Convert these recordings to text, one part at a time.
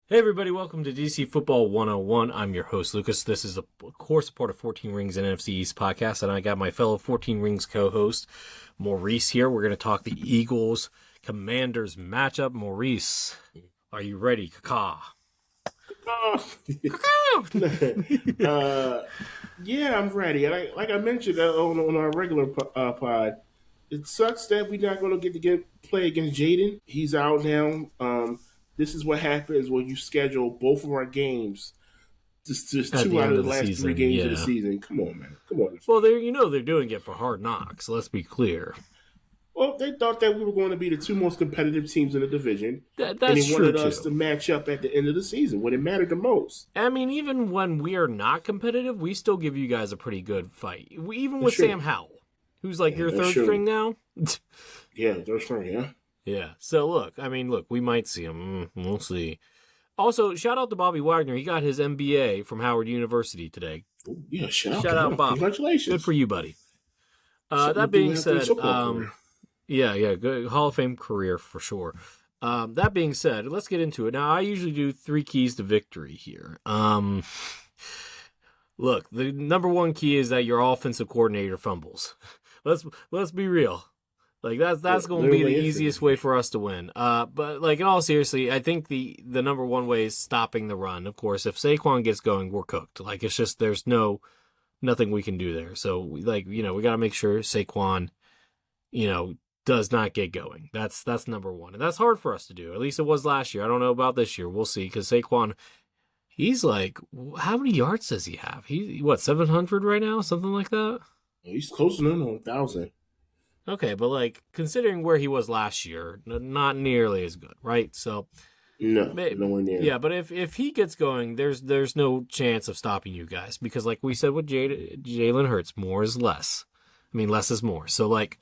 Hey everybody, welcome to DC Football 101. I'm your host, Lucas. This is, of course, part of 14 Rings and NFC East podcast, and I got my fellow 14 Rings co-host, Maurice, here. We're going to talk the Eagles-Commanders matchup. Maurice, are you ready? Caw. Yeah, I'm ready. Like I mentioned on our regular pod, it sucks that we're not going to get to play against Jaden. He's out now. This is what happens when you schedule both of our games. Just At two the out end of of the the last season, three games of the yeah. season. Come on, man. Come on. Well, they're doing it for Hard Knocks, let's be clear. Well, they thought that we were going to be the two most competitive teams in the division, and That's they true, wanted us to too. match up at the end of the season when it mattered the most. I mean, even when we are not competitive, we still give you guys a pretty good fight. Even with That's true. Sam Howell, who's like Yeah, your that's third true. string now. Yeah, that's right. Yeah. Yeah. So look, we might see him. We'll see. Also, shout out to Bobby Wagner. He got his MBA from Howard University today. Ooh, yeah, shout out Shout to out, him. Bobby. Good for Congratulations. you, buddy. Something That to do being after his said, football career. yeah, good Hall of Fame career for sure. That being said, let's get into it. Now, I usually do 3 keys to victory here. Look, the number one key is that your offensive coordinator fumbles. Let's be real. Like that's going to be the Literally easiest way for us to win. But like in all seriously, I think the number one way is stopping the run. Of course, if Saquon gets going, we're cooked. Like it's just there's nothing we can do there. So we got to make sure Saquon, does not get going. That's number one, and that's hard for us to do. At least it was last year. I don't know about this year. We'll see because Saquon, he's like, how many yards does he have? He what 700 right now, something like that. He's closing in on 1,000. Okay, but like considering where he was last year, not nearly as good, right? So, No, nowhere near. yeah, but if he gets going, there's no chance of stopping you guys because like we said with Jalen Hurts, more is less. I mean, less is more. So like,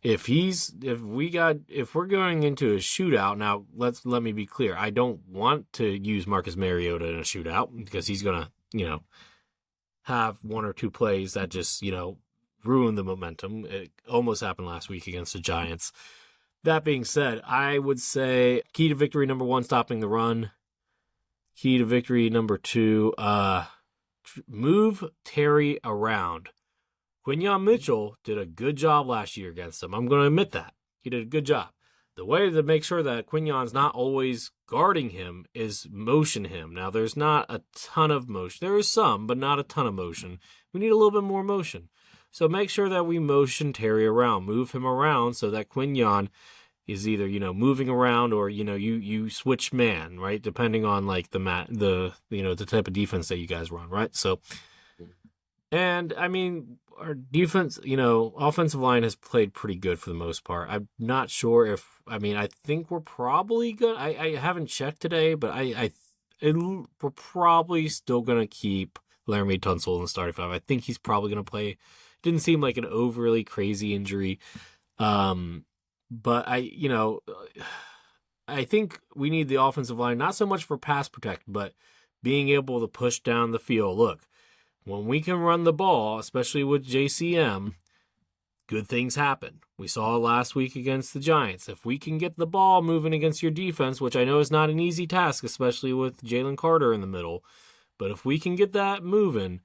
if we're going into a shootout now, let me be clear. I don't want to use Marcus Mariota in a shootout because he's gonna have one or two plays that just ruin the momentum. It almost happened last week against the Giants. That being said, I would say key to victory number 1, stopping the run. Key to victory number 2, move Terry around. Quinyon Mitchell did a good job last year against him. I'm going to admit that. He did a good job. The way to make sure that Quinyon's not always guarding him is motion him. Now, there's not a ton of motion. There is some, but not a ton of motion. We need a little bit more motion. So make sure that we motion Terry around, move him around so that Quinyon is either, moving around or, you switch man, right? Depending on like the type of defense that you guys run, right? So, and I mean, our defense, offensive line has played pretty good for the most part. I'm not sure I think we're probably good. I haven't checked today, but we're probably still going to keep Laramie Tunsil in the starting 5. I think he's probably going to play. Didn't seem like an overly crazy injury. But I think we need the offensive line, not so much for pass protect, but being able to push down the field. Look, when we can run the ball, especially with JCM, good things happen. We saw it last week against the Giants. If we can get the ball moving against your defense, which I know is not an easy task, especially with Jalen Carter in the middle, but if we can get that moving,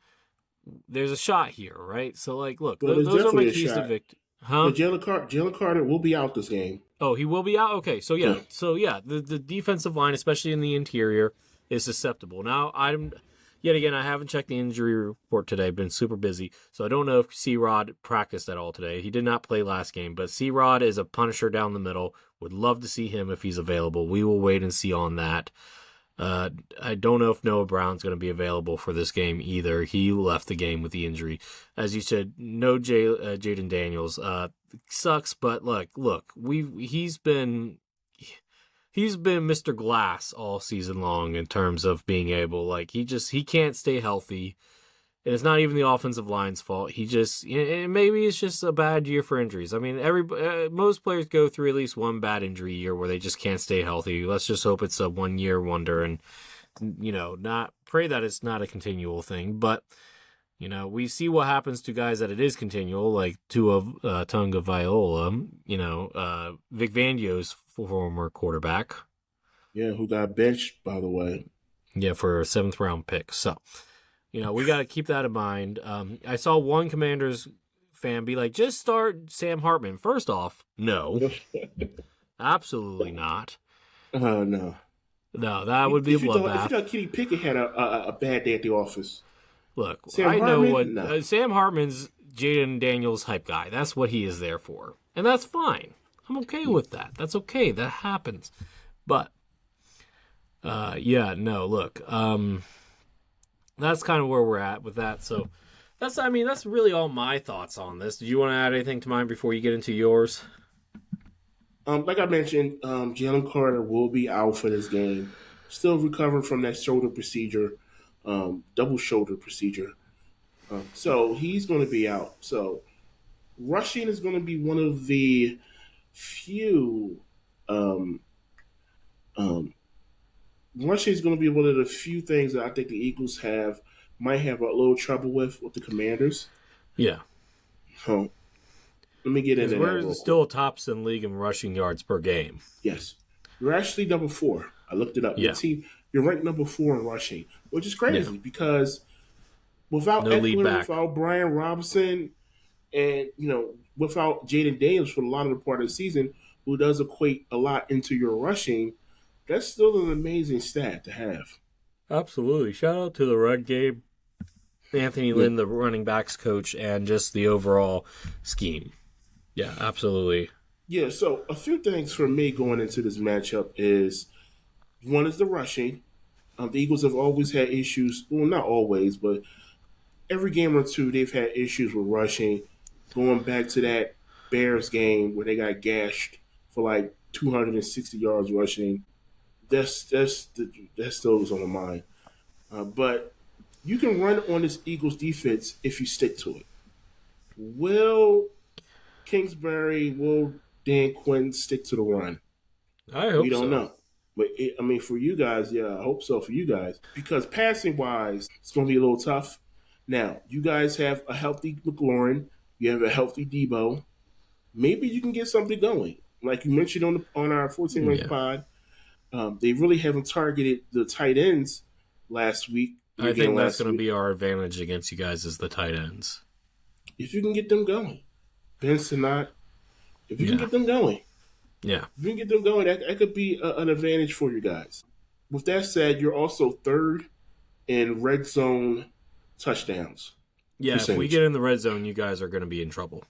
there's a shot here, right? So, like, look, Well, there's those are my definitely a keys to shot. victory. But Huh? Jalen Carter will be out this game. Oh, he will be out? Okay, so Yeah. the defensive line, especially in the interior, is susceptible. Now, yet again, I haven't checked the injury report today. I've been super busy, so I don't know if C-Rod practiced at all today. He did not play last game, but C-Rod is a punisher down the middle. Would love to see him if he's available. We will wait and see on that. I don't know if Noah Brown's going to be available for this game either. He left the game with the injury. As you said, no Jaden Daniels. Sucks, but look, he's been Mr. Glass all season long in terms of being able, like, he can't stay healthy. And it's not even the offensive line's fault. Maybe it's just a bad year for injuries. I mean, most players go through at least one bad injury year where they just can't stay healthy. Let's just hope it's a 1-year wonder and, not pray that it's not a continual thing. But, we see what happens to guys that it is continual, like Tua Tunga Viola, Vic Fangio's former quarterback. Yeah, who got benched, by the way. Yeah, for a 7th-round pick. So, we got to keep that in mind. I saw one Commanders fan be like, just start Sam Hartman. First off, no, absolutely not. Oh no. No, that would be a If you bloodbath. thought Kenny Pickett had a bad day at the office, Look, Sam I know what Hartman, no. Sam Hartman's Jaden Daniels hype guy. That's what he is there for. And that's fine. I'm okay with that. That's okay. That happens. But, yeah, no, look, that's kind of where we're at with that. So that's really all my thoughts on this. Did you want to add anything to mine before you get into yours? Like I mentioned, Jalen Carter will be out for this game. Still recovering from that shoulder procedure, double shoulder procedure. So he's going to be out. So rushing is going to be one of the few. Um, um, Rushing is going to be one of the few things that I think the Eagles might have a little trouble with the Commanders. Yeah. So let me get into that. We're still tops in league in rushing yards per game. Yes. You're actually number 4. I looked it up. Yeah. You're ranked number 4 in rushing, which is crazy because without No lead Eckler, back. without Brian Robinson, and without Jaden Daniels for a lot of the part of the season, who does equate a lot into your rushing, that's still an amazing stat to have. Absolutely. Shout out to the run game, Anthony Lynn, the running backs coach, and just the overall scheme. Yeah, absolutely. Yeah, so a few things for me going into this matchup is one is the rushing. The Eagles have always had issues. Well, not always, but every game or two they've had issues with rushing. Going back to that Bears game where they got gashed for like 260 yards rushing. That still is on my mind. But you can run on this Eagles defense if you stick to it. Will Kingsbury, will Dan Quinn stick to the run? I hope We don't so. know. But for you guys, yeah, I hope so for you guys. Because passing wise, it's going to be a little tough. Now, you guys have a healthy McLaurin. You have a healthy Debo. Maybe you can get something going. Like you mentioned on our 14 ranked pod, they really haven't targeted the tight ends last week. I think that's going to be our advantage against you guys is the tight ends. If you can get them going. Ben Sinnott, if you can get them going. Yeah. If you can get them going, that could be an advantage for you guys. With that said, you're also third in red zone touchdowns. Yeah, percentage. If we get in the red zone, you guys are going to be in trouble.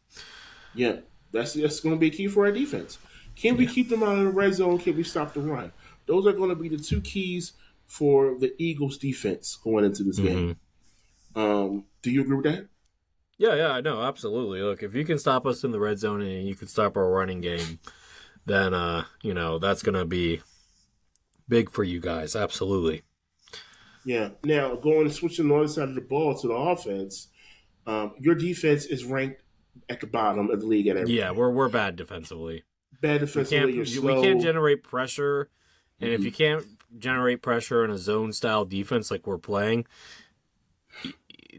Yeah, that's going to be a key for our defense. Can we keep them out of the red zone? Can we stop the run? Those are going to be the two keys for the Eagles' defense going into this game. Do you agree with that? Yeah, I know, absolutely. Look, if you can stop us in the red zone and you can stop our running game, then that's going to be big for you guys. Absolutely. Yeah. Now, switching the other side of the ball to the offense, your defense is ranked at the bottom of the league at everything. Yeah, we're bad defensively. Bad defensively. You're slow. We can't generate pressure, and if you can't generate pressure in a zone style defense like we're playing,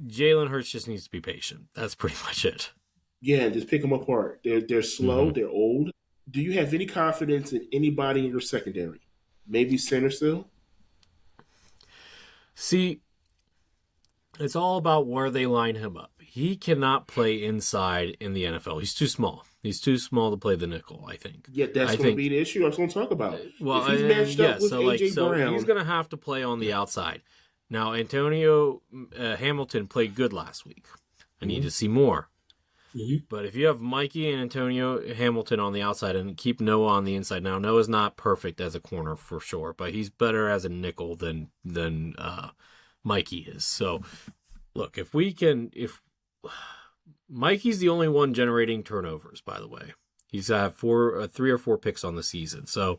Jalen Hurts just needs to be patient. That's pretty much it. Yeah, just pick them apart. They're slow. They're old. Do you have any confidence in anybody in your secondary? Maybe center still? See, it's all about where they line him up. He cannot play inside in the NFL. He's too small. He's too small to play the nickel, I think. Yeah, that's going to be the issue I was going to talk about. Well, if he's matched up with A.J. Brown, he's going to have to play on the outside. Now, Antonio Hamilton played good last week. I need to see more. But if you have Mikey and Antonio Hamilton on the outside and keep Noah on the inside, now Noah's not perfect as a corner for sure, but he's better as a nickel than Mikey is. So, look, if Mikey's the only one generating turnovers, by the way, he's had 3 or 4 picks on the season. So,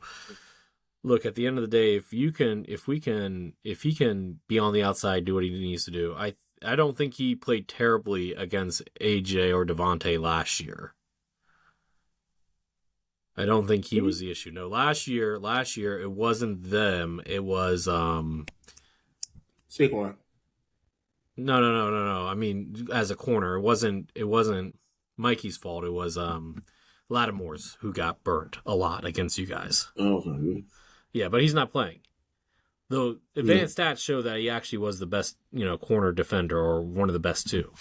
look, at the end of the day, if he can be on the outside, do what he needs to do, I don't think he played terribly against AJ or Devontae last year. I don't think he was the issue. No, last year it wasn't them. It was Saquon. No. I mean, as a corner, it wasn't Mikey's fault. It was Lattimore's who got burnt a lot against you guys. Oh, Yeah, but he's not playing. Though advanced stats show that he actually was the best, corner defender or one of the best too.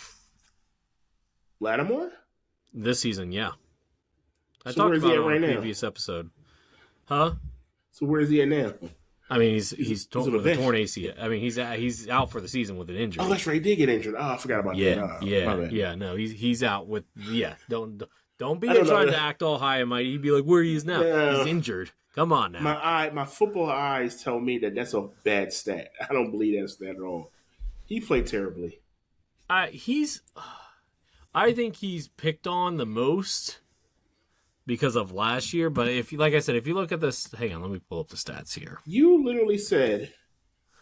Lattimore? This season, yeah. I So talked where's he about it at on right a now? previous episode. Huh? So where's he at now? I mean, he's on the with a bench. torn ACL. I mean, he's out for the season with an injury. Oh, that's right. He did get injured. Oh, I forgot about that. Oh, my bad. Yeah. No, he's out with. Yeah, don't be I don't know. trying to act all high and mighty. He'd be like, where he is now. No. He's injured. Come on now. My football eyes tell me that that's a bad stat. I don't believe that stat at all. He played terribly. I think he's picked on the most because of last year. But if you look at this, hang on, let me pull up the stats here. You literally said,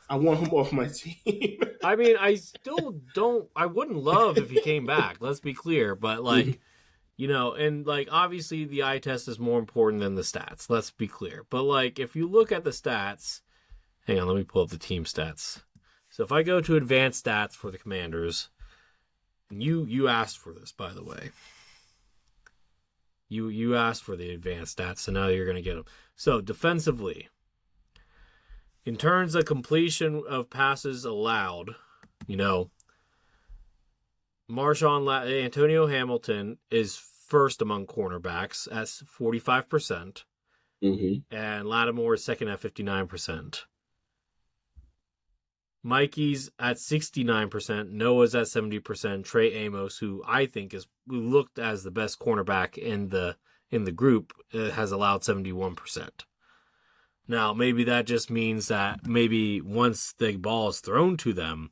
I want him off my team. I mean, I still don't. I wouldn't love if he came back. Let's be clear, but and obviously the eye test is more important than the stats. Let's be clear. But if you look at the stats, hang on, let me pull up the team stats. So if I go to advanced stats for the Commanders, and you asked for this, by the way. You asked for the advanced stats, so now you're going to get them. So defensively, in terms of completion of passes allowed, Antonio Hamilton is first among cornerbacks at 45%, and Lattimore is second at 59%. Mikey's at 69%, Noah's at 70%, Trey Amos, who I think who looked as the best cornerback in the group, has allowed 71%. Now, maybe that just means that maybe once the ball is thrown to them,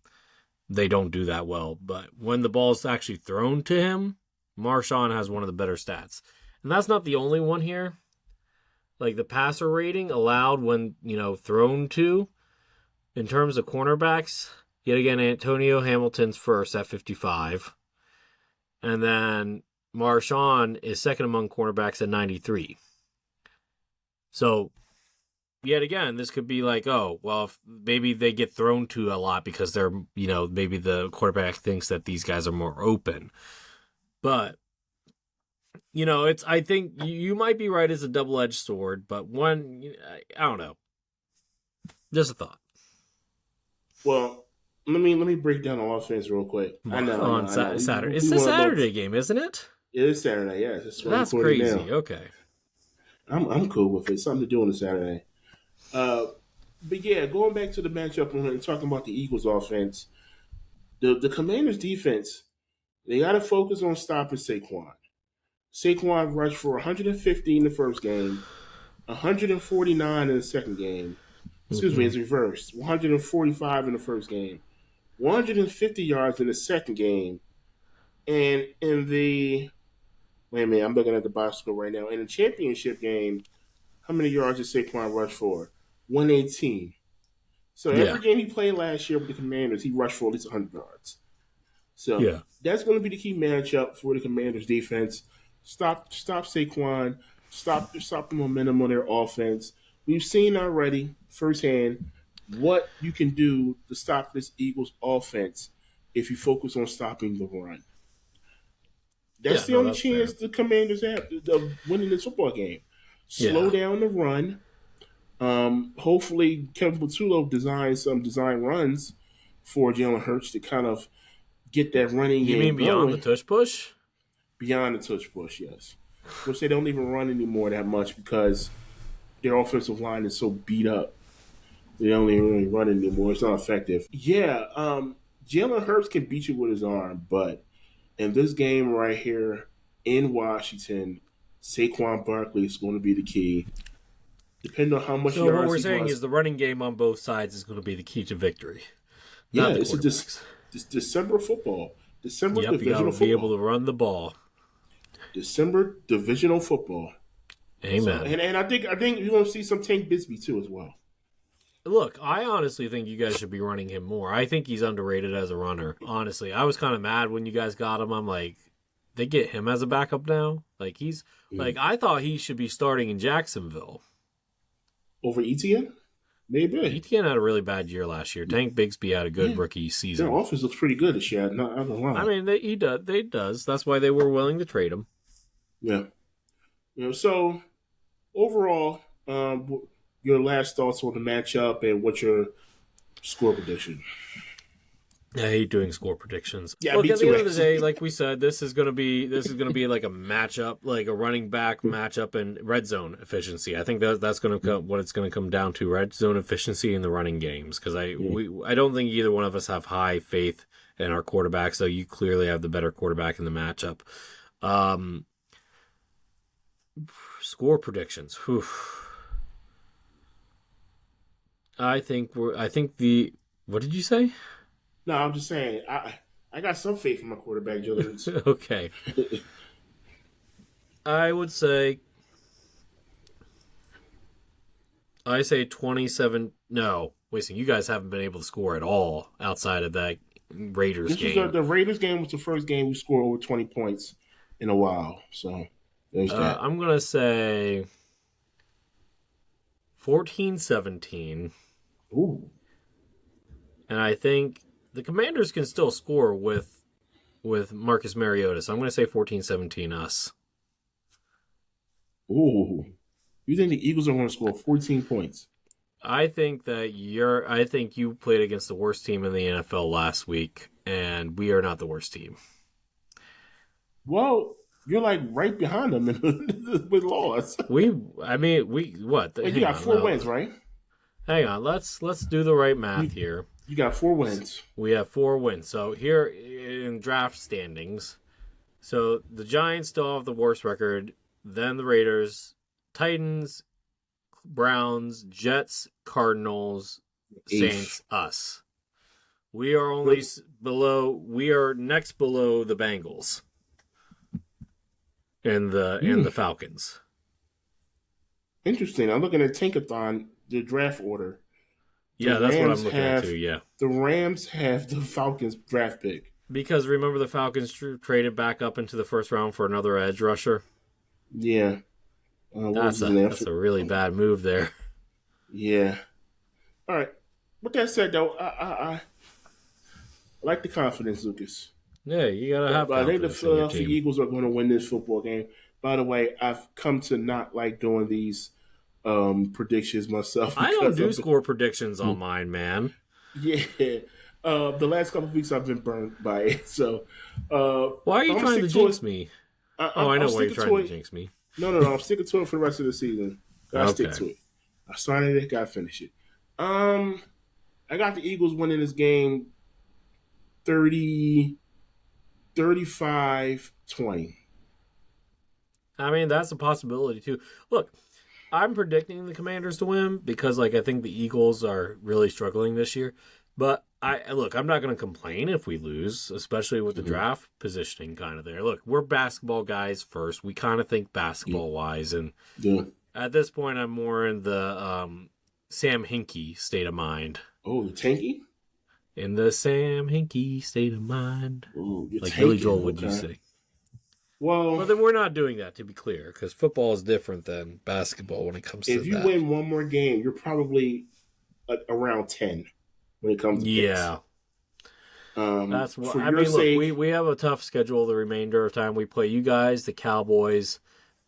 they don't do that well. But when the ball is actually thrown to him, Marshawn has one of the better stats. And that's not the only one here. The passer rating allowed when, thrown to, in terms of cornerbacks, yet again, Antonio Hamilton's first at 55. And then Marshawn is second among cornerbacks at 93. So, yet again, this could be if maybe they get thrown to a lot because they're, maybe the quarterback thinks that these guys are more open. But, I think you might be right as a double-edged sword, but I don't know. Just a thought. Well, let me break down the offense real quick. I know. Saturday. It's the Saturday game, isn't it? It is Saturday, yes. That's crazy. Now. Okay. I'm cool with it. Something to do on a Saturday. But yeah, going back to the matchup and talking about the Eagles offense, the Commanders defense, they got to focus on stopping Saquon. Saquon rushed for 150 in the first game, 149 in the second game. Excuse me, it's reversed. 145 in the first game, 150 yards in the second game, and in the wait a minute, I'm looking at the box score right now. In the championship game, how many yards did Saquon rush for? 118. So every game he played last year with the Commanders, he rushed for at least 100 yards. So that's going to be the key matchup for the Commanders defense. Stop Saquon. Stop the momentum on their offense. We've seen already firsthand what you can do to stop this Eagles offense if you focus on stopping the run. That's the only chance the Commanders have of winning this football game. Slow down the run. Hopefully, Kevin Patullo designs some design runs for Jalen Hurts to kind of get that running game. You mean beyond the tush push? Beyond the tush push, yes. Which they don't even run anymore that much because their offensive line is so beat up. They don't even really run anymore. It's not effective. Yeah, Jalen Hurts can beat you with his arm, but in this game right here in Washington, Saquon Barkley is going to be the key. Depending on how much yards what we're saying is the running game on both sides is going to be the key to victory. Yeah, it's this December football. Divisional you got to football. Be able to run the ball. December divisional football. Amen. So, and I think you're going to see some Tank Bigsby too as well. Look, I honestly think you guys should be running him more. I think he's underrated as a runner. Honestly, I was kind of mad when you guys got him. I'm like, they get him as a backup now. I thought he should be starting in Jacksonville over Etienne. Maybe Etienne had a really bad year last year. Tank Bigsby had a good rookie season. Their offense looks pretty good this year. Not gonna lie. I mean, they does. That's why they were willing to trade him. Yeah. So overall, your last thoughts on the matchup and what's your score prediction? I hate doing score predictions. Yeah, Look, me at the too, end of the actually. day, like we said, this is gonna be like a matchup, like a running back matchup and red zone efficiency. I think that's gonna come what it's gonna come down to: red zone efficiency in the running games. Because I don't think either one of us have high faith in our quarterback. So you clearly have the better quarterback in the matchup. Score predictions. Whew. I think the. What did you say? No, I'm just saying I got some faith in my quarterback, Jillian's. Okay. I would say. I say 27. No, listen, you guys haven't been able to score at all outside of that Raiders This was game. the Raiders game was the first game we scored over 20 points in a while. So there's that. I'm going to say 14-17. Ooh. And I think the Commanders can still score with Marcus Mariota. So I'm going to say 14-17 us. Ooh. You think the Eagles are going to score 14 points? I think you played against the worst team in the NFL last week, and we are not the worst team. Well, you're like right behind them with loss. What? And you got 4 wins, right? Hang on, let's do the right math here. You got 4 wins. We have 4 wins. So here in draft standings, so the Giants still have the worst record, then the Raiders, Titans, Browns, Jets, Cardinals, Saints, us. We are only below. We are next below the Bengals and the Falcons. Interesting. I'm looking at Tankathon, the draft order. Yeah, that's what I'm looking at too. Yeah, the Rams have the Falcons draft pick because remember the Falcons traded back up into the first round for another edge rusher. Yeah, that's a really bad move there. Yeah. All right. With that said, though, I like the confidence, Lucas. Yeah, you gotta have confidence. I think the Philadelphia Eagles are going to win this football game. By the way, I've come to not like doing these predictions myself. I don't do score predictions on mine, man. Yeah. The last couple of weeks I've been burned by it. So, why are you trying to jinx me? I know why you're trying to jinx me. No. I'm sticking to it for the rest of the season. Gotta stick to it. I started it. Gotta finish it. I got the Eagles winning this game 35-20. I mean, that's a possibility too. Look, I'm predicting the Commanders to win because, I think the Eagles are really struggling this year. But I'm not going to complain if we lose, especially with the draft positioning kind of there. Look, we're basketball guys first. We kind of think basketball wise, and at this point, I'm more in the Sam Hinkie state of mind. Oh, the tanky? In the Sam Hinkie state of mind, like Billy Joel would you say? Well, then we're not doing that, to be clear, because football is different than basketball when it comes to that. If you win one more game, you're probably around 10 when it comes to picks. That's what I mean. Look, we have a tough schedule the remainder of time. We play you guys, the Cowboys,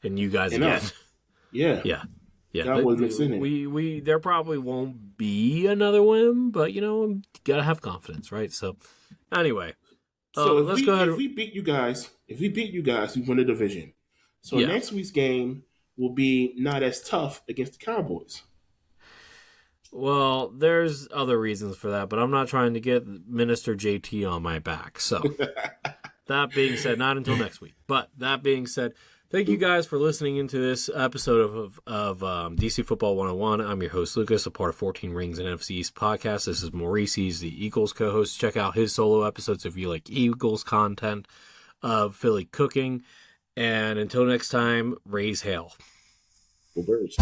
and you guys again. Yeah. Cowboys mixed in we there probably won't be another win, but you gotta have confidence, right? So anyway. So let's go ahead. If we beat you guys, we win the division. So next week's game will be not as tough against the Cowboys. Well, there's other reasons for that, but I'm not trying to get Minister JT on my back. So that being said, not until next week. But that being said, thank you guys for listening into this episode of DC Football 101. I'm your host, Lucas, a part of 14 Rings and NFC East podcast. This is Maurice. He's the Eagles co-host. Check out his solo episodes if you like Eagles content, Philly cooking. And until next time, raise hail. Go Birds.